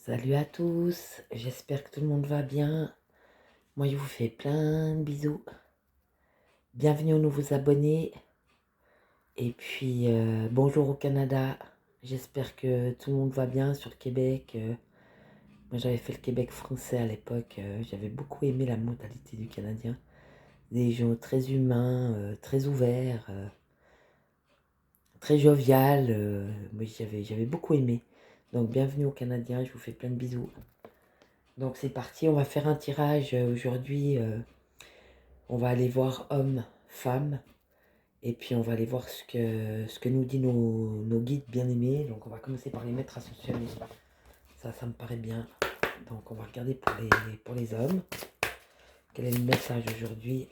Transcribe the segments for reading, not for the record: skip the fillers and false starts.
Salut à tous, j'espère que tout le monde va bien. Moi je vous fais plein de bisous. Bienvenue aux nouveaux abonnés. Et puis bonjour au Canada. J'espère que tout le monde va bien sur le Québec. Moi j'avais fait le Québec français à l'époque. J'avais beaucoup aimé la mentalité du Canadien. Des gens très humains, très ouverts, très jovial. Moi j'avais beaucoup aimé. Donc bienvenue aux Canadiens, je vous fais plein de bisous. Donc c'est parti, on va faire un tirage aujourd'hui. On va aller voir hommes, femmes, et puis on va aller voir ce que nous dit nos guides bien-aimés. Donc on va commencer par les maîtres ascensionnés. Ça me paraît bien. Donc on va regarder pour les hommes. Quel est le message aujourd'hui?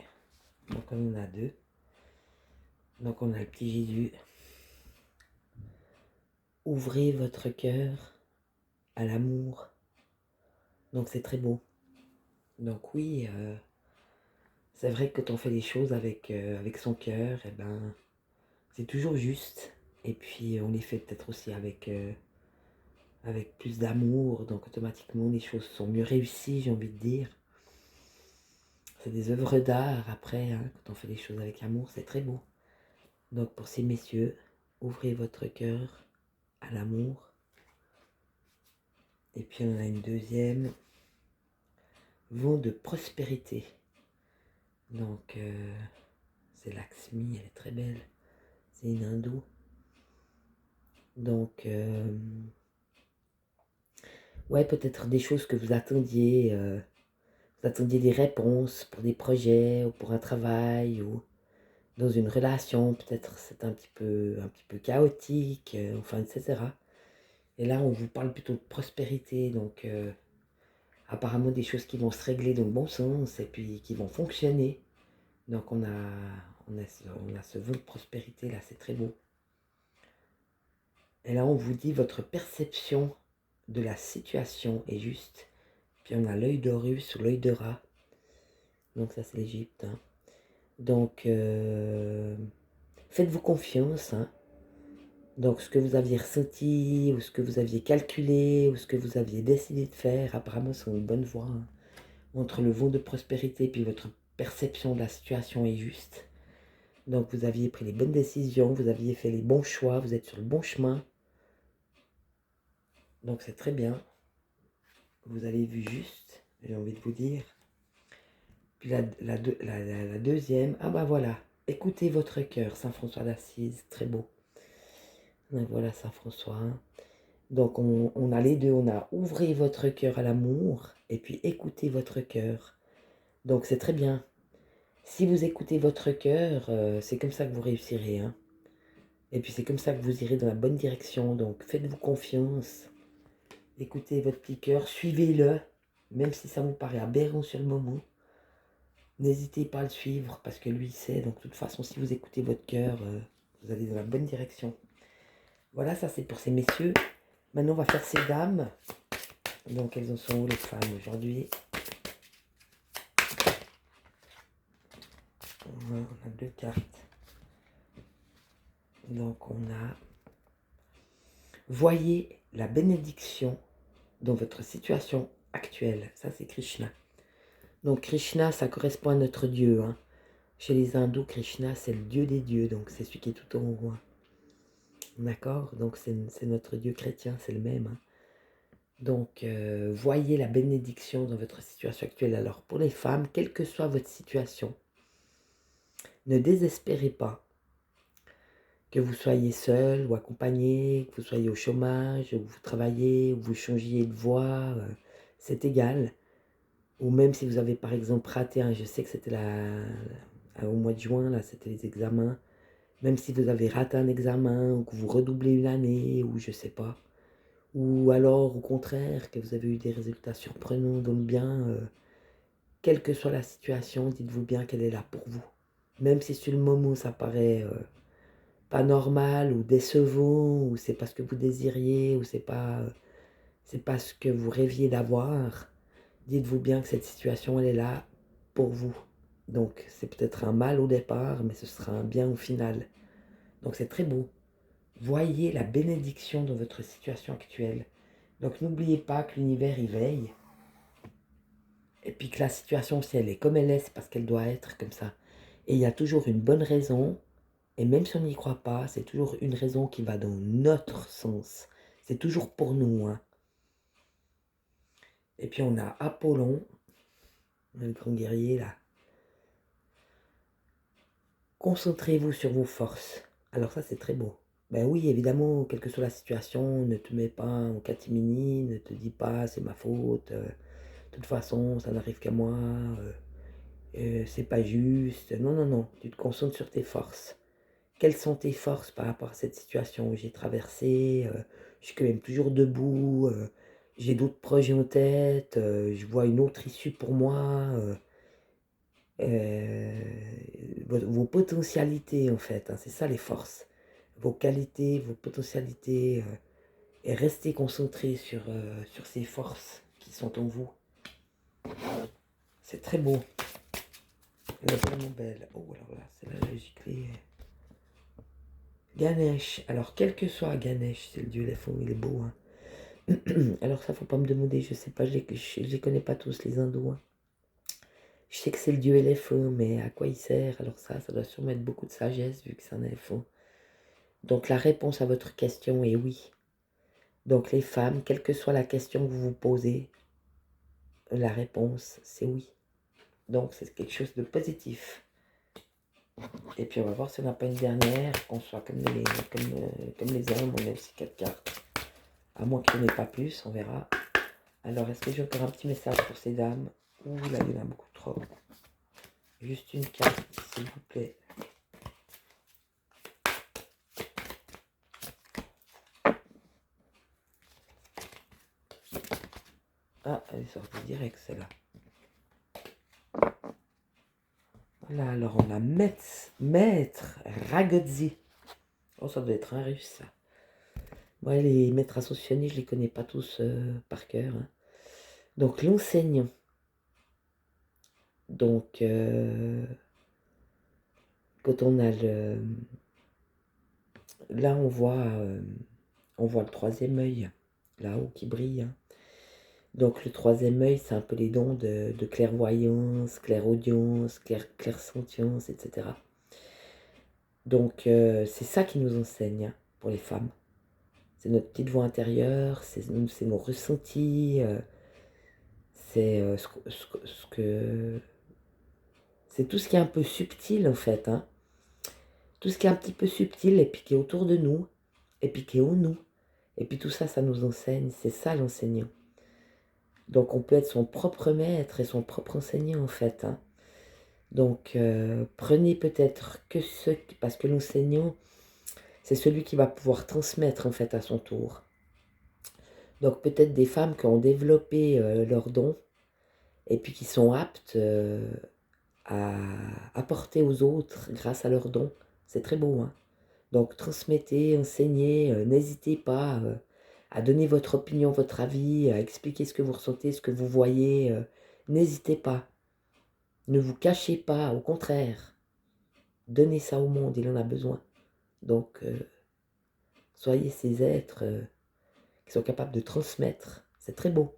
Donc on en a deux. Donc on a le petit Jésus. Ouvrez votre cœur à l'amour. Donc c'est très beau. Donc oui, c'est vrai que quand on fait les choses avec son cœur, eh ben, c'est toujours juste. Et puis on les fait peut-être aussi avec plus d'amour, donc automatiquement les choses sont mieux réussies, j'ai envie de dire. C'est des œuvres d'art après, hein, quand on fait les choses avec amour, c'est très beau. Donc pour ces messieurs, ouvrez votre cœur à l'amour. Et puis on a une deuxième, vent de prospérité. Donc c'est Lakshmi, elle est très belle, c'est une hindoue. Donc ouais, peut-être des choses que vous attendiez des réponses pour des projets ou pour un travail ou dans une relation, peut-être c'est un petit peu chaotique, enfin, etc. Et là, on vous parle plutôt de prospérité, donc apparemment des choses qui vont se régler dans le bon sens et puis qui vont fonctionner. Donc on a ce vœu de prospérité là, c'est très beau. Et là, on vous dit votre perception de la situation est juste. Puis on a l'œil d'Horus ou l'œil de rat. Donc ça, c'est l'Égypte. Hein. Donc, faites-vous confiance. Hein. Donc, ce que vous aviez ressenti, ou ce que vous aviez calculé, ou ce que vous aviez décidé de faire, apparemment, c'est une bonne voie. Hein. Entre le vent de prospérité puis votre perception de la situation est juste. Donc, vous aviez pris les bonnes décisions, vous aviez fait les bons choix, vous êtes sur le bon chemin. Donc, c'est très bien. Vous avez vu juste, j'ai envie de vous dire. Puis la deuxième, ah bah voilà, écoutez votre cœur, Saint François d'Assise, très beau. Donc voilà Saint François. Hein. Donc on a les deux, on a ouvrez votre cœur à l'amour et puis écoutez votre cœur. Donc c'est très bien. Si vous écoutez votre cœur, c'est comme ça que vous réussirez. Hein. Et puis c'est comme ça que vous irez dans la bonne direction. Donc faites-vous confiance. Écoutez votre petit cœur, suivez-le, même si ça vous paraît aberrant sur le moment. N'hésitez pas à le suivre parce que lui sait. Donc de toute façon, si vous écoutez votre cœur, vous allez dans la bonne direction. Voilà, ça c'est pour ces messieurs. Maintenant, on va faire ces dames. Donc, elles en sont où les femmes aujourd'hui? On a deux cartes. Donc, on a... Voyez la bénédiction dans votre situation actuelle. Ça, c'est Krishna. Donc, Krishna, ça correspond à notre Dieu. Hein. Chez les hindous, Krishna, c'est le Dieu des dieux. Donc, c'est celui qui est tout en haut. Hein. D'accord? Donc, c'est notre Dieu chrétien, c'est le même. Hein. Donc, voyez la bénédiction dans votre situation actuelle. Alors, pour les femmes, quelle que soit votre situation, ne désespérez pas. Que vous soyez seul ou accompagné, que vous soyez au chômage, ou que vous travaillez, ou que vous changiez de voie, c'est égal. Ou même si vous avez par exemple raté, je sais que c'était au mois de juin, là, c'était les examens. Même si vous avez raté un examen, ou que vous redoublez une année, ou je sais pas. Ou alors au contraire, que vous avez eu des résultats surprenants dans le bien, quelle que soit la situation, dites-vous bien qu'elle est là pour vous. Même si sur le moment ça paraît pas normal ou décevant, ou c'est pas ce que vous désiriez, ou c'est pas ce que vous rêviez d'avoir, dites-vous bien que cette situation, elle est là pour vous. Donc, c'est peut-être un mal au départ, mais ce sera un bien au final. Donc, c'est très beau. Voyez la bénédiction dans votre situation actuelle. Donc n'oubliez pas que l'univers y veille. Et puis que la situation, si elle est comme elle est, c'est parce qu'elle doit être comme ça. Et il y a toujours une bonne raison. Et même si on n'y croit pas, c'est toujours une raison qui va dans notre sens. C'est toujours pour nous. Hein. Et puis on a Apollon, le grand guerrier là. Concentrez-vous sur vos forces. Alors ça c'est très beau. Ben oui, évidemment, quelle que soit la situation, ne te mets pas en catimini, ne te dis pas c'est ma faute, de toute façon ça n'arrive qu'à moi, c'est pas juste. Non, non, non, tu te concentres sur tes forces. Quelles sont tes forces par rapport à cette situation où j'ai traversé, je suis quand même toujours debout, j'ai d'autres projets en tête, je vois une autre issue pour moi, vos potentialités en fait, hein, c'est ça les forces. Vos qualités, vos potentialités, et restez concentrés sur ces forces qui sont en vous. C'est très beau. Elle est vraiment belle. Oh alors là, c'est la giclée. Ganesh. Alors, quel que soit Ganesh, c'est le dieu des fonds, il est beau. Hein. Alors ça, faut pas me demander, je sais pas, je les connais pas tous, les hindous. Hein. Je sais que c'est le dieu éléphant, mais à quoi il sert? Alors ça doit sûrement être beaucoup de sagesse, vu que c'est un éléphant. Donc la réponse à votre question est oui. Donc les femmes, quelle que soit la question que vous vous posez, la réponse, c'est oui. Donc c'est quelque chose de positif. Et puis on va voir si on n'a pas une dernière, qu'on soit comme les hommes, on a aussi 4 cartes. À moins qu'il n'y en ait pas plus, on verra. Alors, est-ce que j'ai encore un petit message pour ces dames? Ouh là, il y en a beaucoup trop. Juste une carte, s'il vous plaît. Ah, elle est sortie direct, celle-là. Voilà, alors on a Maître Ragozzi. Oh, ça doit être un russe, ça. Ouais, les maîtres ascensionnés, je les connais pas tous par cœur. Hein. Donc, l'enseignant. Donc, quand on a le... Là, on voit le troisième œil, là-haut, qui brille. Hein. Donc, le troisième œil, c'est un peu les dons de clairvoyance, clairaudience, clairsentience, etc. Donc, c'est ça qui nous enseigne hein, pour les femmes. C'est notre petite voix intérieure, c'est nos ressentis, c'est c'est tout ce qui est un peu subtil en fait. Hein. Tout ce qui est un petit peu subtil et puis qui est autour de nous, et puis qui est en nous. Et puis tout ça, ça nous enseigne, c'est ça l'enseignant. Donc on peut être son propre maître et son propre enseignant en fait. Hein. Donc prenez peut-être que parce que l'enseignant, c'est celui qui va pouvoir transmettre en fait à son tour. Donc peut-être des femmes qui ont développé leurs dons et puis qui sont aptes à apporter aux autres grâce à leurs dons. C'est très beau. Hein. Donc transmettez, enseignez, n'hésitez pas à donner votre opinion, votre avis, à expliquer ce que vous ressentez, ce que vous voyez. N'hésitez pas. Ne vous cachez pas, au contraire. Donnez ça au monde, il en a besoin. Donc, soyez ces êtres qui sont capables de transmettre. C'est très beau.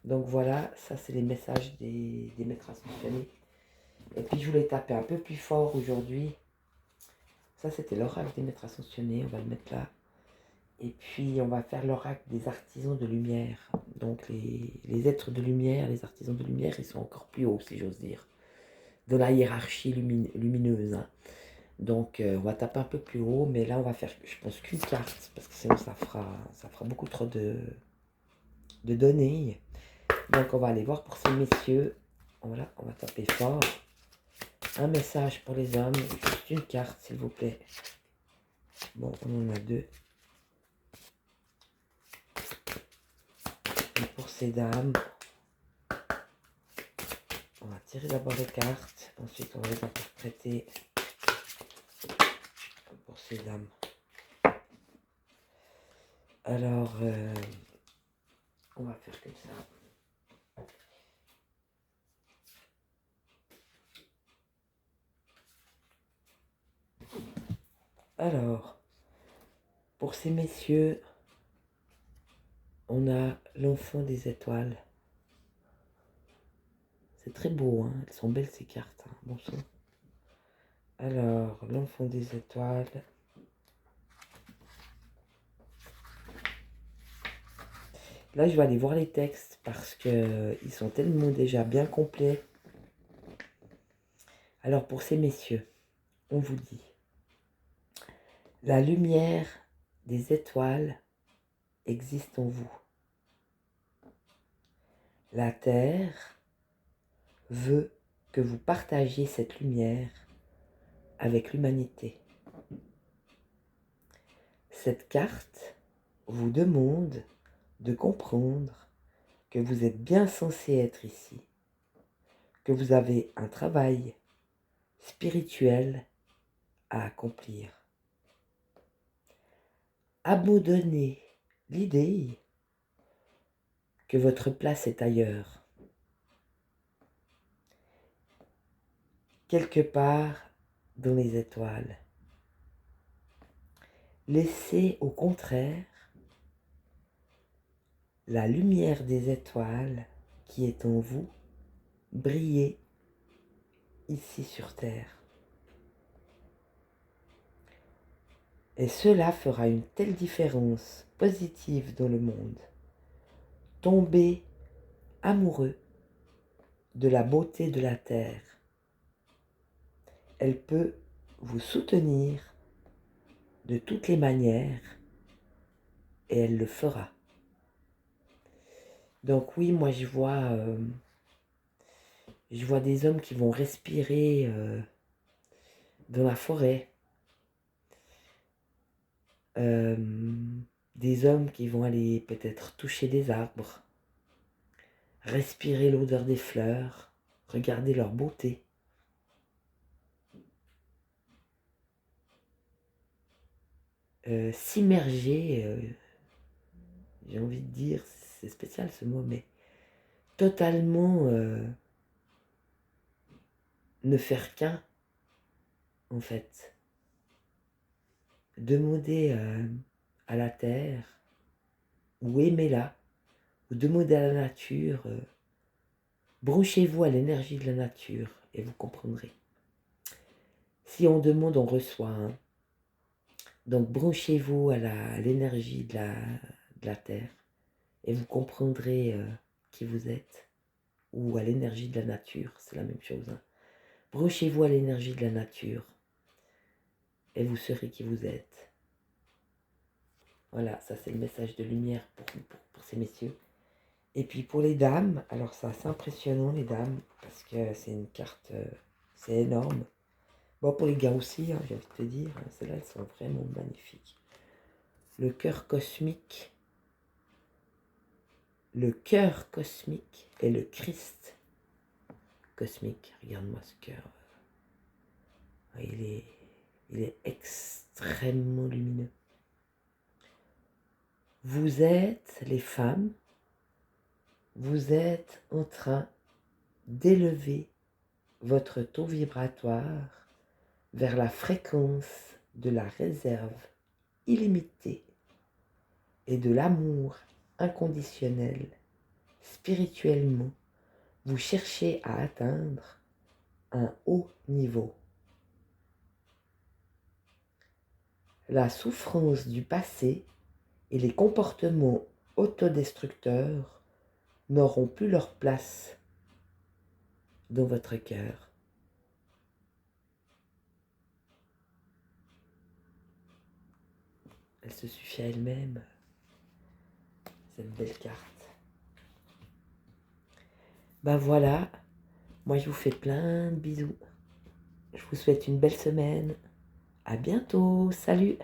Donc voilà, ça c'est les messages des maîtres ascensionnés. Et puis je voulais taper un peu plus fort aujourd'hui. Ça c'était l'oracle des maîtres ascensionnés, on va le mettre là. Et puis on va faire l'oracle des artisans de lumière. Donc les êtres de lumière, les artisans de lumière, ils sont encore plus hauts si j'ose dire. De la hiérarchie lumineuse. Hein. Donc on va taper un peu plus haut, mais là on va faire, je pense, qu'une carte, parce que sinon ça fera beaucoup trop de données. Donc on va aller voir pour ces messieurs. Voilà, on va taper fort. Un message pour les hommes, juste une carte s'il vous plaît. Bon, on en a deux. Et pour ces dames, on va tirer d'abord les cartes, ensuite on va les interpréter pour ces dames. Alors, on va faire comme ça. Alors, pour ces messieurs, on a l'enfant des étoiles. C'est très beau, hein. Elles sont belles ces cartes, hein. Bon sang. Alors, l'enfant des étoiles. Là, je vais aller voir les textes parce que ils sont tellement déjà bien complets. Alors, pour ces messieurs, on vous dit, la lumière des étoiles existe en vous. La Terre veut que vous partagiez cette lumière avec l'humanité. Cette carte vous demande de comprendre que vous êtes bien censé être ici, que vous avez un travail spirituel à accomplir. Abandonnez l'idée que votre place est ailleurs, quelque part dans les étoiles. Laissez au contraire la lumière des étoiles qui est en vous briller ici sur Terre. Et cela fera une telle différence positive dans le monde. Tombez amoureux de la beauté de la Terre. Elle peut vous soutenir de toutes les manières et elle le fera. Donc oui, moi je vois des hommes qui vont respirer dans la forêt. Des hommes qui vont aller peut-être toucher des arbres, respirer l'odeur des fleurs, regarder leur beauté. S'immerger, j'ai envie de dire, c'est spécial ce mot, mais totalement ne faire qu'un, en fait. Demander à la terre, ou aimez-la, ou demandez à la nature, branchez-vous à l'énergie de la nature et vous comprendrez. Si on demande, on reçoit. Hein. Donc branchez-vous à l'énergie de la terre et vous comprendrez qui vous êtes, ou à l'énergie de la nature, c'est la même chose. Hein. Branchez-vous à l'énergie de la nature et vous serez qui vous êtes. Voilà, ça c'est le message de lumière pour ces messieurs. Et puis pour les dames, alors ça c'est impressionnant les dames, parce que c'est une carte, c'est énorme. Bon pour les gars aussi, hein, j'ai envie de te dire, hein, celles-là elles sont vraiment magnifiques. Le cœur cosmique et le Christ cosmique. Regarde-moi ce cœur. Il est extrêmement lumineux. Vous êtes, les femmes, vous êtes en train d'élever votre taux vibratoire vers la fréquence de la réserve illimitée et de l'amour inconditionnel. Spirituellement, vous cherchez à atteindre un haut niveau. La souffrance du passé et les comportements autodestructeurs n'auront plus leur place dans votre cœur. Elle se suffit à elle-même, cette belle carte. Ben voilà, moi je vous fais plein de bisous. Je vous souhaite une belle semaine. À bientôt, salut!